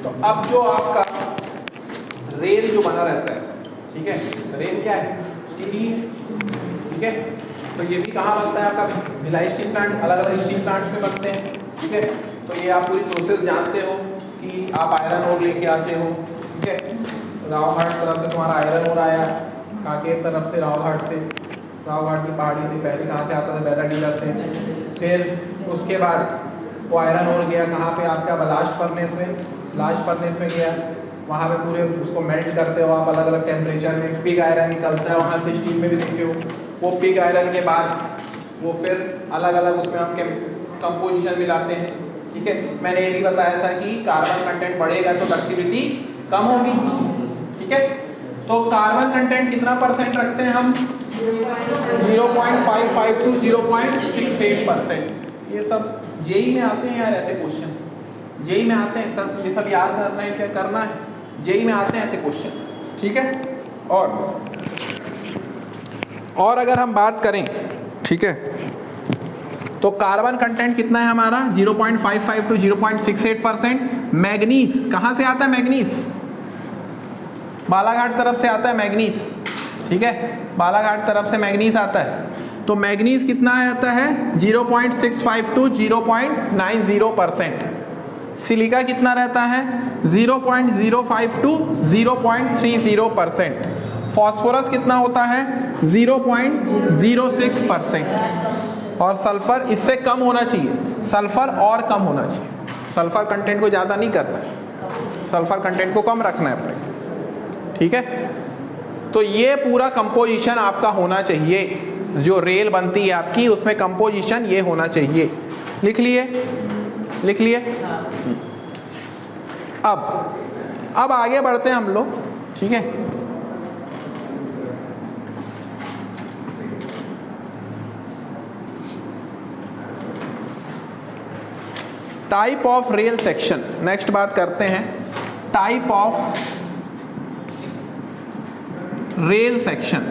तो अब जो आपका रेल जो बना रहता है, ठीक है, रेल क्या है, स्टील ही है, ठीक है। तो ये भी कहाँ बनता है आपका, भिलाई स्टील प्लांट, अलग अलग स्टील प्लांट्स में बनते हैं, ठीक है। तो ये आप पूरी प्रोसेस जानते हो कि आप आयरन ओर लेके आते हो, ठीक है। रावघाट तरफ से तुम्हारा आयरन ओर आया, कांकेर तरफ से, रावघाट से, रावघाट की पहाड़ी से पहले कहाँ से आता था, बैराडीला से। फिर उसके बाद वो आयरन ओर गया कहाँ पे आपका, ब्लास्ट फर्नेस में, ब्लास्ट फर्नेस में गया, वहाँ पे पूरे उसको मेल्ट करते हो आप अलग अलग टेम्परेचर में, पिग आयरन निकलता है वहाँ से, स्टील में भी देखे हो। वो पिग आयरन के बाद वो फिर अलग अलग उसमें हम कंपोजिशन मिलाते हैं, ठीक है। मैंने ये भी बताया था कि कार्बन कंटेंट बढ़ेगा तो डक्टिविटी कम होगी, ठीक है। तो कार्बन कंटेंट कितना परसेंट रखते हैं हम, 0.55 to 0.68%। ये सब जेई में आते हैं यार, ऐसे क्वेश्चन जेई में आते हैं, सब ये सब याद करना है, क्या करना है, जेई में आते हैं ऐसे क्वेश्चन, ठीक है। और अगर हम बात करें, ठीक है, तो कार्बन कंटेंट कितना है हमारा, 0.55 to 0.68%। मैग्नीज कहाँ से आता है, मैग्नीज बालाघाट तरफ से आता है मैग्नीज, ठीक है, बालाघाट तरफ से मैग्नीज आता है। तो मैग्नीज कितना आता है, 0.65 to 0.90%। सिलिका कितना रहता है, 0.05 to 0.30%। फॉस्फोरस कितना होता है, 0.06%। और सल्फर इससे कम होना चाहिए, सल्फर और कम होना चाहिए, सल्फर कंटेंट को ज़्यादा नहीं करना है, सल्फर कंटेंट को कम रखना है अपने, ठीक है। तो ये पूरा कंपोजिशन आपका होना चाहिए, जो रेल बनती है आपकी उसमें कंपोजिशन ये होना चाहिए। लिख लिए, लिख लिए। अब आगे बढ़ते हैं हम लोग, ठीक है। Type of rail section, next बात करते हैं type of rail section.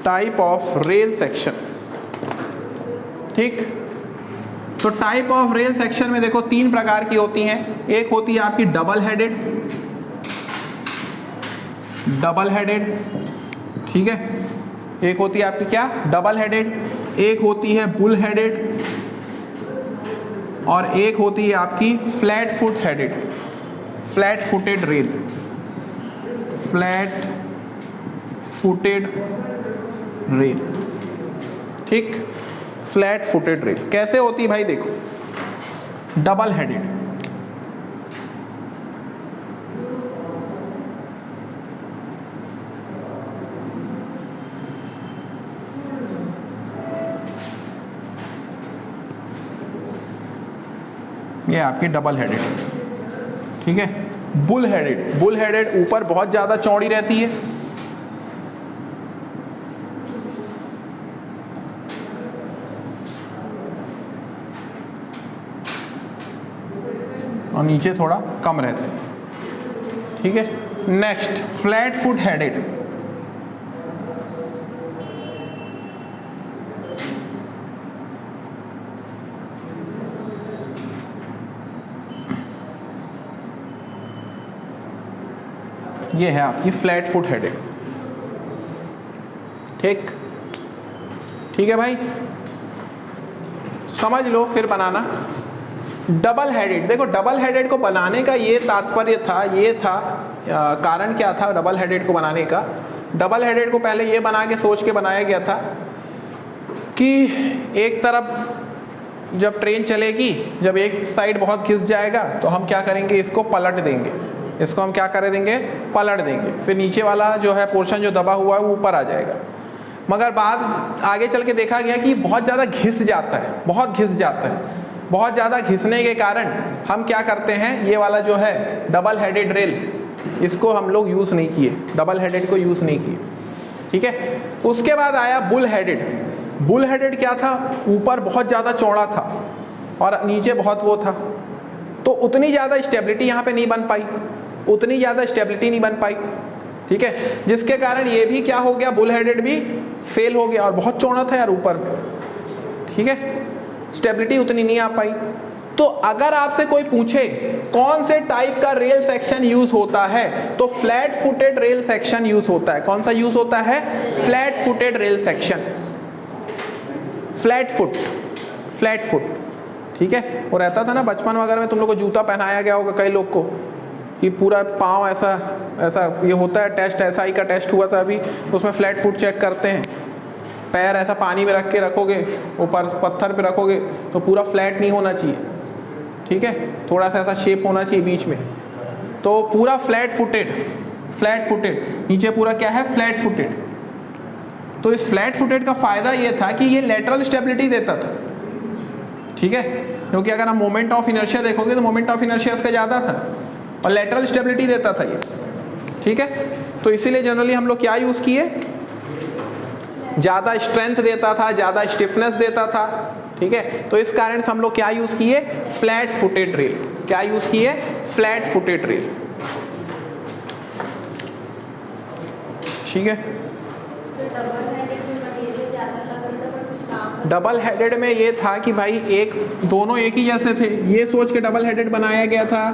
Type of rail section, ठीक। तो टाइप ऑफ रेल सेक्शन में देखो 3 प्रकार की होती हैं। एक होती है आपकी डबल हेडेड, डबल हेडेड, ठीक है। एक होती है आपकी क्या, डबल हेडेड। एक होती है बुल हेडेड और एक होती है आपकी flat foot headed, flat footed rail, flat footed rail, ठीक। फ्लैट फुटेड रेल कैसे होती है भाई, देखो डबल हेडेड, ये आपकी डबल हेडेड, ठीक है। बुल हेडेड, बुल हेडेड ऊपर बहुत ज़्यादा चौड़ी रहती है, और नीचे थोड़ा कम रहते हैं, ठीक है। नेक्स्ट फ्लैट फुट हेडेड, ये है आपकी फ्लैट फुट हेडेड, ठीक, ठीक है भाई, समझ लो फिर बनाना। डबल हेडेड, देखो डबल हेडेड को बनाने का ये तात्पर्य था, ये था कारण क्या था डबल हेडेड को बनाने का। डबल हेडेड को पहले ये बना के सोच के बनाया गया था कि एक तरफ जब ट्रेन चलेगी, जब एक साइड बहुत घिस जाएगा तो हम क्या करेंगे, इसको पलट देंगे, इसको हम क्या कर देंगे, पलट देंगे, फिर नीचे वाला जो है पोर्शन जो दबा हुआ है वो ऊपर आ जाएगा। मगर बाद आगे चल के देखा गया कि बहुत ज़्यादा घिस जाता है, बहुत घिस जाता है। बहुत ज़्यादा घिसने के कारण हम क्या करते हैं, ये वाला जो है डबल हेडेड रेल, इसको हम लोग यूज़ नहीं किए, डबल हेडेड को यूज़ नहीं किए, ठीक है। उसके बाद आया बुल हेडेड। बुल हेडेड क्या था, ऊपर बहुत ज़्यादा चौड़ा था और नीचे बहुत वो था, तो उतनी ज़्यादा स्टेबिलिटी यहाँ पे नहीं बन पाई, उतनी ज़्यादा स्टेबिलिटी नहीं बन पाई, ठीक है। जिसके कारण ये भी क्या हो गया, बुल हेडेड भी फेल हो गया, और बहुत चौड़ा था यार ऊपर, ठीक है। स्टेबिलिटी उतनी नहीं आ पाई। तो अगर आपसे कोई पूछे कौन से टाइप का रेल सेक्शन यूज होता है, तो flat footed rail section use होता है। कौन सा यूज होता है? Flat footed rail section, flat foot, ठीक है। वो रहता था ना बचपन वगैरह में, तुम लोग को जूता पहनाया गया होगा कई लोग को, कि पूरा पाँव ऐसा ये होता है टेस्ट, SI का टेस्ट हुआ था अभी, उसमें फ्लैट फुट चेक करते हैं। पैर ऐसा पानी में रख के रखोगे, ऊपर पत्थर पे रखोगे तो पूरा फ्लैट नहीं होना चाहिए, ठीक है, थोड़ा सा ऐसा शेप होना चाहिए बीच में। तो पूरा फ्लैट फुटेड, नीचे पूरा क्या है? Flat footed. तो इस फ्लैट फुटेड का फ़ायदा ये था कि ये लेटरल स्टेबिलिटी देता था, ठीक है, क्योंकि अगर हम मोमेंट ऑफ इनर्शिया देखोगे तो मोमेंट ऑफ इनर्शिया इसका ज़्यादा था और लेटरल स्टेबिलिटी देता था ये, ठीक है। तो इसीलिए जनरली हम लोग क्या यूज़ किए? ज़्यादा स्ट्रेंथ देता था, ज़्यादा स्टिफनेस देता था, ठीक है। तो इस कारण से हम लोग क्या यूज़ किए? Flat footed rail. क्या यूज़ किए? फ्लैट फुटेड रेल, ठीक है। डबल हेडेड में ये था कि भाई दोनों एक ही जैसे थे, ये सोच के डबल हेडेड बनाया गया था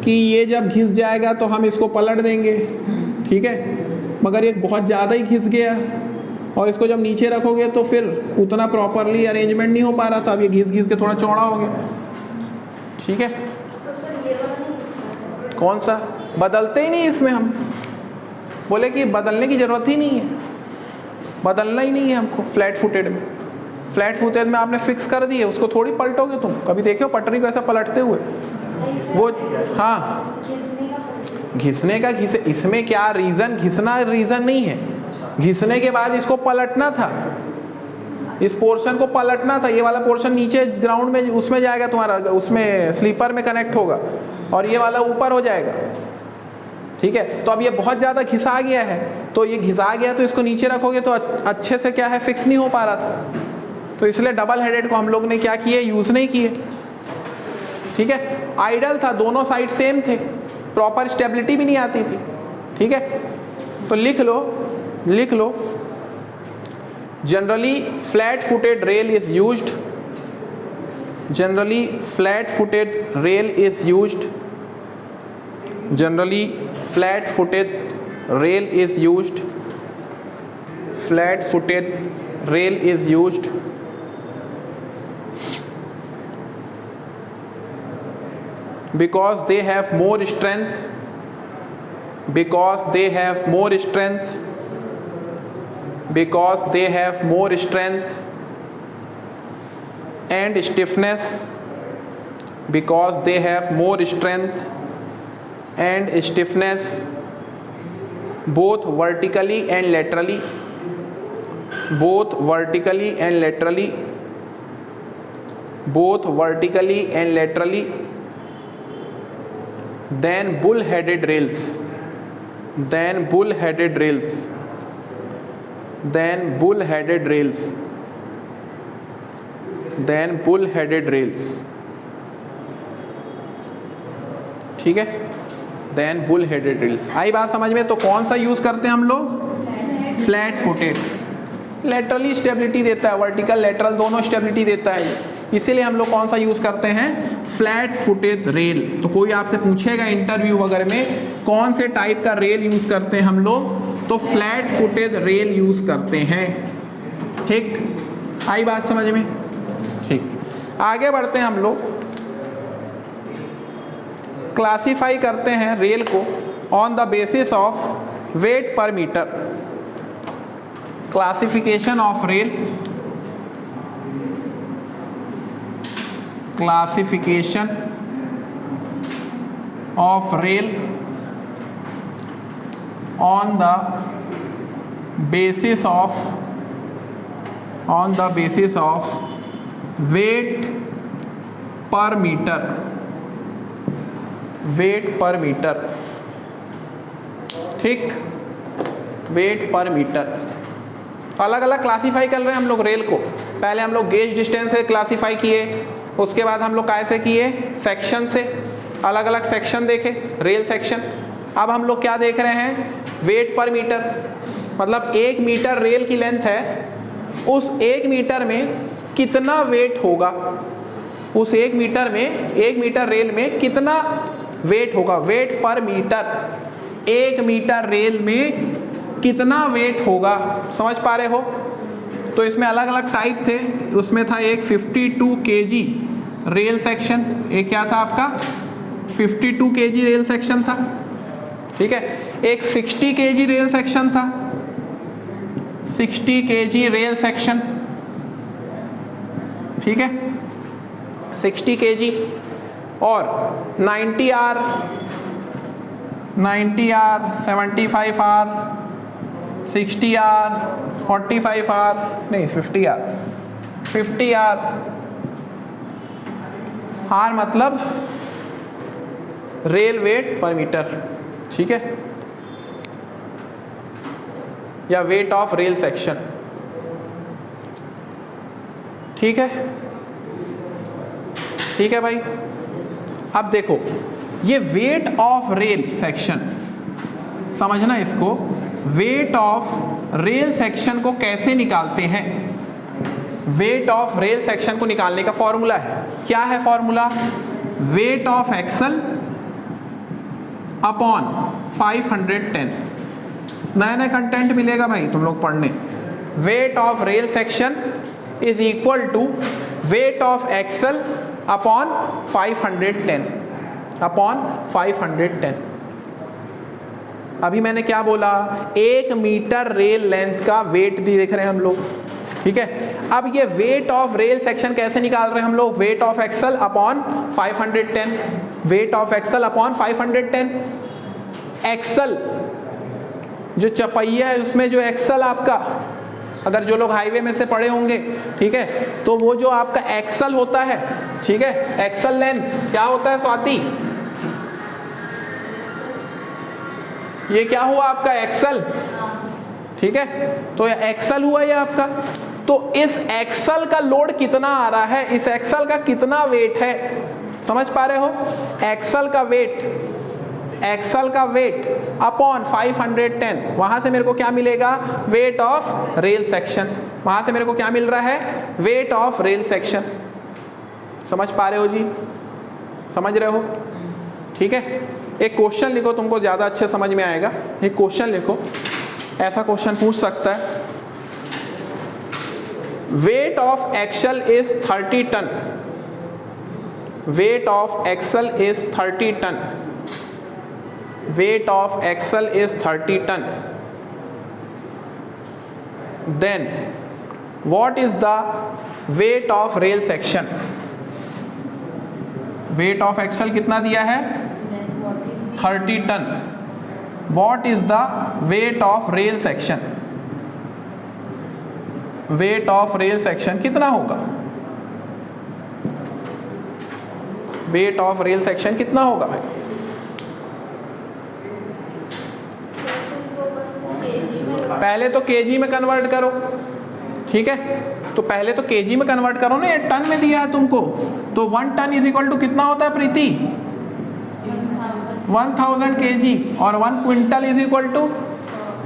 कि ये जब घिस जाएगा तो हम इसको पलट देंगे, ठीक है। मगर ये बहुत ज़्यादा ही घिस गया और इसको जब नीचे रखोगे तो फिर उतना प्रॉपरली अरेंजमेंट नहीं हो पा रहा था, अब ये घिस के थोड़ा चौड़ा हो गया, ठीक है। कौन सा? बदलते ही नहीं इसमें, हम बोले कि बदलने की ज़रूरत ही नहीं है, बदलना ही नहीं है हमको। फ्लैट फुटेड में आपने फिक्स कर दिए, उसको थोड़ी पलटोगे तुम। कभी देखे हो पटरी को ऐसा पलटते हुए? वो हाँ, घिसने का इसमें क्या रीज़न? घिसना रीज़न नहीं है, घिसने के बाद इसको पलटना था, इस पोर्शन को पलटना था। ये वाला पोर्शन नीचे ग्राउंड में उसमें जाएगा, तुम्हारा उसमें स्लीपर में कनेक्ट होगा और ये वाला ऊपर हो जाएगा, ठीक है। तो अब ये बहुत ज़्यादा घिसा गया है, तो ये घिसा गया तो इसको नीचे रखोगे तो अच्छे से क्या है? फिक्स नहीं हो पा रहा था। तो इसलिए डबल हेडेड को हम लोग ने क्या किए? यूज़ नहीं किए, ठीक है। आइडल था, दोनों साइड सेम थे, प्रॉपर स्टेबिलिटी भी नहीं आती थी, ठीक है। तो लिख लो generally flat footed rail is used, generally flat footed rail is used, generally flat footed rail is used, flat footed rail is used because they have more strength, because they have more strength, because they have more strength and stiffness, because they have more strength and stiffness both vertically and laterally, both vertically and laterally, both vertically and laterally than bull-headed rails, than bull-headed rails, than bull-headed rails, than bull-headed rails, ठीक है। than bull-headed rails आई बात समझ में? तो कौन सा use करते हैं हम लोग? Flat footed. लेटरली स्टेबिलिटी देता है, वर्टिकल लेटरल दोनों स्टेबिलिटी देता है, इसीलिए हम लोग कौन सा यूज करते हैं? Flat footed rail. तो कोई आपसे पूछेगा इंटरव्यू वगैरह में कौन से टाइप का रेल यूज करते हैं हम लोग, तो फ्लैट फुटेड रेल यूज करते हैं, ठीक। आई बात समझ में? ठीक, आगे बढ़ते हैं हम लोग, क्लासिफाई करते हैं रेल को on the basis of weight per meter. Classification of rail, classification of rail on the basis of weight per meter, weight per meter, ठीक, वेट पर मीटर। अलग अलग क्लासीफाई कर रहे हैं हम लोग रेल को। पहले हम लोग गेज डिस्टेंस से क्लासीफाई किए, उसके बाद हम लोग कैसे किए? सेक्शन से, अलग अलग सेक्शन देखे, रेल सेक्शन। अब हम लोग क्या देख रहे हैं? वेट पर मीटर, मतलब 1 मीटर रेल की लेंथ है, उस 1 मीटर में कितना वेट होगा, उस 1 मीटर में, 1 मीटर रेल में कितना वेट होगा, wait per metre, 1 metre rail में कितना वेट होगा। समझ पा रहे हो? तो इसमें अलग अलग टाइप थे, उसमें था एक 52 kg रेल सेक्शन, एक क्या था आपका 52 kg रेल सेक्शन था, ठीक है। एक 60 kg रेल सेक्शन था, 60 kg रेल सेक्शन, ठीक है, 60 kg। और 90R, 90R, 75R, 60R, 45R, नहीं 50R, 50R। R मतलब रेल वेट पर मीटर, ठीक है, या वेट ऑफ रेल सेक्शन, ठीक है, ठीक है भाई। अब देखो ये वेट ऑफ रेल सेक्शन, समझना इसको, वेट ऑफ रेल सेक्शन को कैसे निकालते हैं। वेट ऑफ रेल सेक्शन को निकालने का फॉर्मूला है, क्या है formula, weight of axle upon 510। नया नया कंटेंट मिलेगा भाई तुम लोग पढ़ने। Weight of rail section is equal to weight of axle upon 510, upon 510। अभी मैंने क्या बोला, 1 मीटर रेल लेंथ का वेट देख रहे हैं हम लोग, ठीक है। अब ये वेट ऑफ रेल सेक्शन कैसे निकाल रहे हैं हम लोग, weight of axle upon 510, weight of axle upon 510। Axle जो चपैया है उसमें जो एक्सल आपका, अगर जो लोग हाईवे में से पढ़े होंगे, ठीक है, तो वो जो आपका एक्सल होता है, ठीक है, एक्सल लेंथ क्या होता है स्वाति, ये क्या हुआ आपका एक्सल, ठीक है, तो ये एक्सल हुआ ये आपका। तो इस एक्सल का लोड कितना आ रहा है, इस एक्सल का कितना वेट है, समझ पा रहे हो, एक्सल का वेट, एक्सल का वेट अपॉन 510, वहां से मेरे को क्या मिलेगा, वेट ऑफ रेल सेक्शन, वहां से मेरे को क्या मिल रहा है, वेट ऑफ रेल सेक्शन। समझ पा रहे हो जी, समझ रहे हो, ठीक है। एक क्वेश्चन लिखो, तुमको ज्यादा अच्छे समझ में आएगा। एक क्वेश्चन लिखो, ऐसा क्वेश्चन पूछ सकता है, weight of axle is 30 ton, weight of axle is 30 ton, weight of axle is 30 ton, then what is the weight of rail section, weight of axle कितना दिया है 30 ton, what is the weight of rail section, weight of rail section कितना होगा, weight of rail section कितना होगा भाई, पहले तो केजी में कन्वर्ट करो, ठीक है, तो पहले तो केजी में कन्वर्ट करो ना, ये टन में दिया है तुमको, तो 1 टन इज इक्वल टू कितना होता है प्रीति, 1000 केजी, और 1 quintal is equal to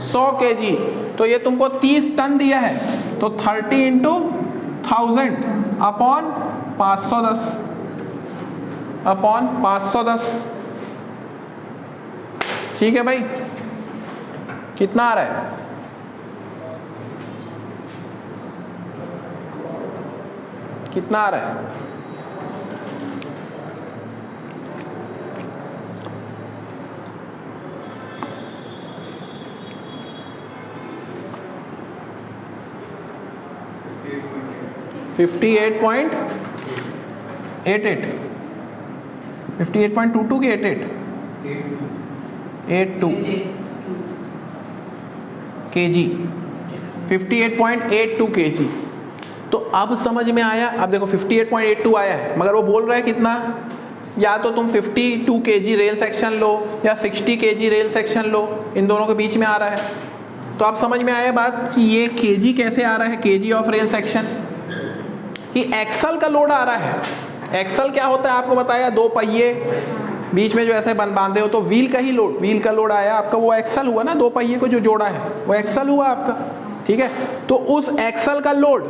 100 KG, तो ये तुमको 30 टन दिया है, तो 30 इंटू 1000 अपॉन 510, अपॉन 510, ठीक है भाई, कितना आ रहा है, कितना आ रहा है, $58.88, 58.22 की 82 kg, 58.82 kg। तो अब समझ में आया, अब देखो 58.82 आया है, मगर वो बोल रहा है कितना, या तो तुम 52 kg रेल सेक्शन लो या 60 kg रेल सेक्शन लो, इन दोनों के बीच में आ रहा है। तो अब समझ में आया बात कि ये kg कैसे आ रहा है, kg ऑफ रेल सेक्शन, कि एक्सल का लोड आ रहा है। एक्सल क्या होता है आपको बताया, 2 पहिए बीच में जो ऐसे बांधे हो, तो व्हील का ही लोड, व्हील का लोड आया आपका, वो एक्सल हुआ ना, 2 पहिए को जो जोड़ा है वो एक्सल हुआ आपका, ठीक है। तो उस एक्सल का लोड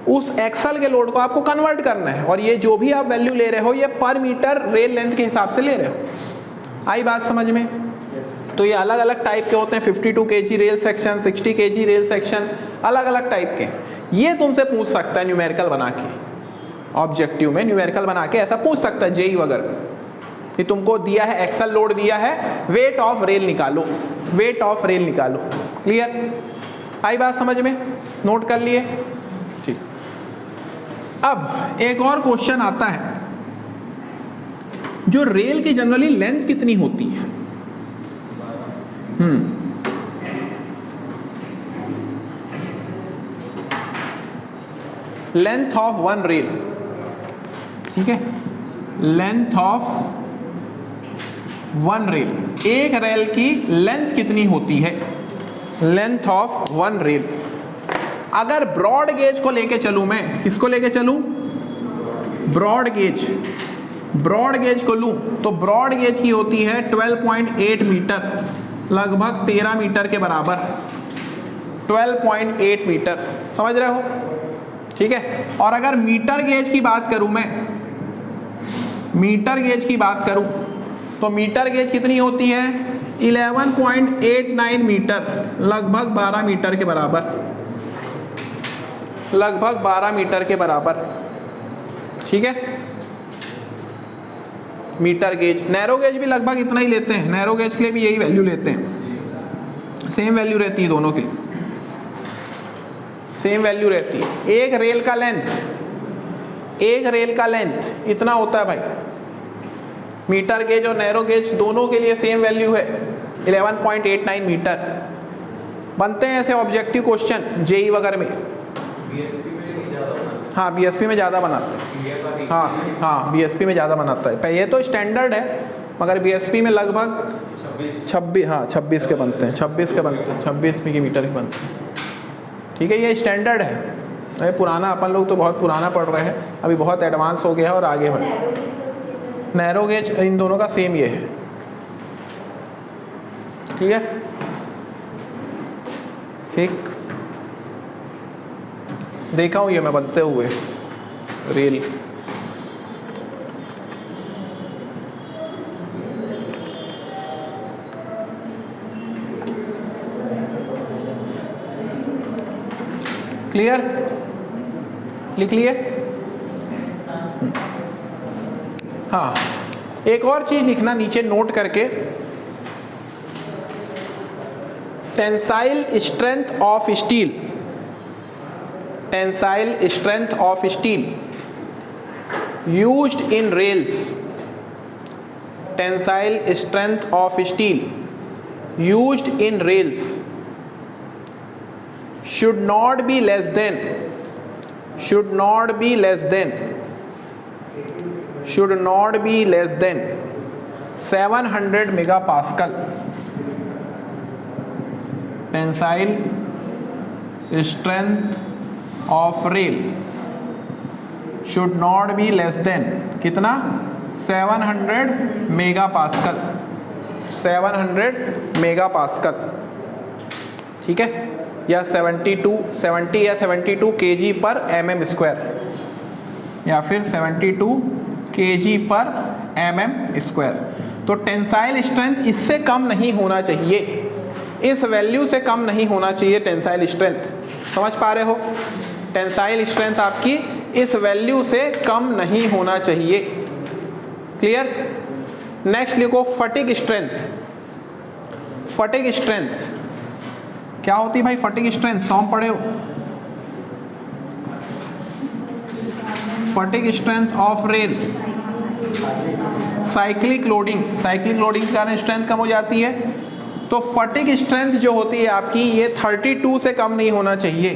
उस एक्सल के लोड को आपको कन्वर्ट करना है, और ये जो भी आप वैल्यू ले रहे हो ये पर मीटर रेल लेंथ के हिसाब से ले रहे हो। आई बात समझ में? तो ये अलग अलग टाइप के होते हैं, 52 kg rail section, 60 kg rail section, अलग अलग टाइप के। ये तुमसे पूछ सकता है न्यूमेरिकल बना के, ऑब्जेक्टिव में न्यूमेरिकल बना के ऐसा पूछ सकता है जेई वगैरह कि तुमको दिया है एक्सल लोड दिया है, वेट ऑफ रेल निकालो, वेट ऑफ रेल निकालो। क्लियर? आई बात समझ में? नोट कर लिए? ठीक। अब एक और क्वेश्चन आता है, जो रेल की जनरली लेंथ कितनी होती है? लेंथ ऑफ वन रेल, ठीक है, लेंथ ऑफ वन रेल, एक रेल की लेंथ कितनी होती है? Length of one rail. अगर ब्रॉड गेज को लेके चलूं मैं, किसको लेके चलूं? Broad gauge. ब्रॉड गेज को लूं तो ब्रॉड गेज की होती है 12.8 मीटर, लगभग 13 मीटर के बराबर, 12.8 मीटर, समझ रहे हो? ठीक है। और अगर मीटर गेज की बात करूं मैं, मीटर गेज की बात करूं तो मीटर गेज कितनी होती है? 11.89 मीटर, लगभग 12 मीटर के बराबर, लगभग 12 मीटर के बराबर। ठीक है, मीटर गेज। नैरो गेज भी लगभग इतना ही लेते हैं, नैरो गेज के लिए भी यही वैल्यू लेते हैं, सेम वैल्यू रहती है दोनों के लिए, सेम वैल्यू रहती है। एक रेल का लेंथ, एक रेल का लेंथ इतना होता है भाई। मीटर गेज और नैरो गेज दोनों के लिए सेम वैल्यू है, 11.89 मीटर। बनते हैं ऐसे ऑब्जेक्टिव क्वेश्चन जेई वगैरह में। हाँ, बीएसपी में ज़्यादा बनाते हैं। हाँ, बीएसपी में ज़्यादा बनाता है। ये तो स्टैंडर्ड है, मगर बीएसपी में लगभग 26 के बनते हैं, 26 के बनते हैं, 26 मीटर के बनते हैं। ठीक है, ये स्टैंडर्ड है। अरे पुराना, अपन लोग तो बहुत पुराना पढ़ रहे हैं, अभी बहुत एडवांस हो गया है और आगे बढ़। नैरो गेज इन दोनों का सेम ये है। ठीक है, ठीक, देखा हूँ ये मैं बनते हुए रेल। क्लियर? लिख लिए? हाँ, एक और चीज लिखना नीचे नोट करके, tensile strength of steel, tensile strength of steel used in rails, tensile strength of steel used in rails should not be less than 700 megapascal. Tensile strength of rail should not be less than कितना? 700 megapascal, 700 megapascal। ठीक है, या 70 या 72 kg पर mm square, या फिर 72 kg पर mm square. तो टेंसाइल स्ट्रेंथ इससे कम नहीं होना चाहिए, इस वैल्यू से कम नहीं होना चाहिए टेंसाइल स्ट्रेंथ। समझ पा रहे हो? टेंसाइल स्ट्रेंथ आपकी इस वैल्यू से कम नहीं होना चाहिए। क्लियर? नेक्स्ट लिखो फटिग स्ट्रेंथ। फटिग स्ट्रेंथ क्या होती है भाई? फटिग स्ट्रेंथ सॉम पढ़े हो? Fatigue strength of rail, cyclic loading, cyclic loading के कारण स्ट्रेंथ कम हो जाती है। तो फटिग स्ट्रेंथ जो होती है आपकी, ये 32 से कम नहीं होना चाहिए,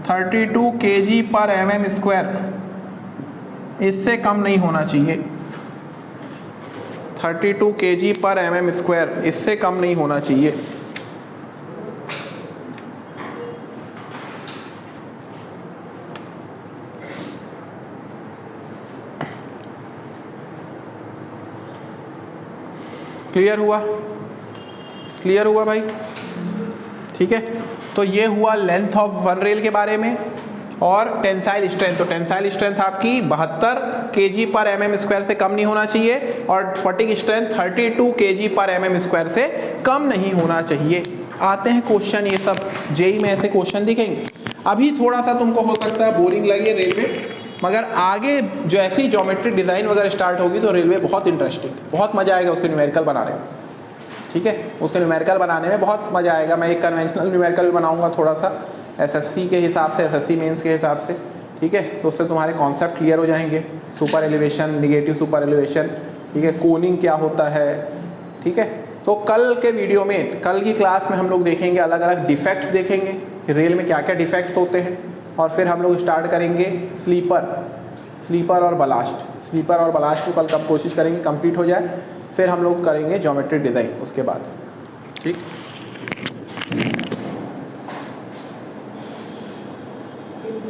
32 kg पर mm स्क्वायर, इससे कम नहीं होना चाहिए। 32 kg पर mm स्क्वायर, इससे कम नहीं होना चाहिए। क्लियर हुआ? क्लियर हुआ भाई? ठीक है, तो ये हुआ लेंथ ऑफ वन रेल के बारे में। और टेंसाइल स्ट्रेंथ, तो टेंसाइल स्ट्रेंथ आपकी 72 kg/mm² से कम नहीं होना चाहिए और फटिग स्ट्रेंथ 32 kg/mm² से कम नहीं होना चाहिए। आते हैं क्वेश्चन, ये सब जेई में ऐसे क्वेश्चन दिखेंगे। अभी थोड़ा सा तुमको हो सकता है बोरिंग लगे रेलवे, मगर आगे जो ऐसी ज्योमेट्रिक डिज़ाइन वगैरह स्टार्ट होगी तो रेलवे बहुत इंटरेस्टिंग, बहुत मज़ा आएगा उसके न्यूमेरिकल बनाने में। ठीक है, उसके न्यूमेरिकल बनाने में बहुत मज़ा आएगा। मैं एक कन्वेंशनल न्यूमेरिकल बनाऊंगा थोड़ा सा एसएससी के हिसाब से, एसएससी मेंस के हिसाब से। ठीक है, तो उससे तुम्हारे कॉन्सेप्ट क्लियर हो जाएंगे, super elevation, negative super elevation, ठीक है, कोनिंग क्या होता है। ठीक है, तो कल के वीडियो में, कल की क्लास में हम लोग देखेंगे अलग अलग डिफेक्ट्स देखेंगे, रेल में क्या क्या डिफेक्ट्स होते हैं, और फिर हम लोग स्टार्ट करेंगे स्लीपर और बलास्ट। स्लीपर और बलास्ट को कल कब कोशिश करेंगे कंप्लीट हो जाए, फिर हम लोग करेंगे ज्योमेट्रिक डिज़ाइन उसके बाद। ठीक।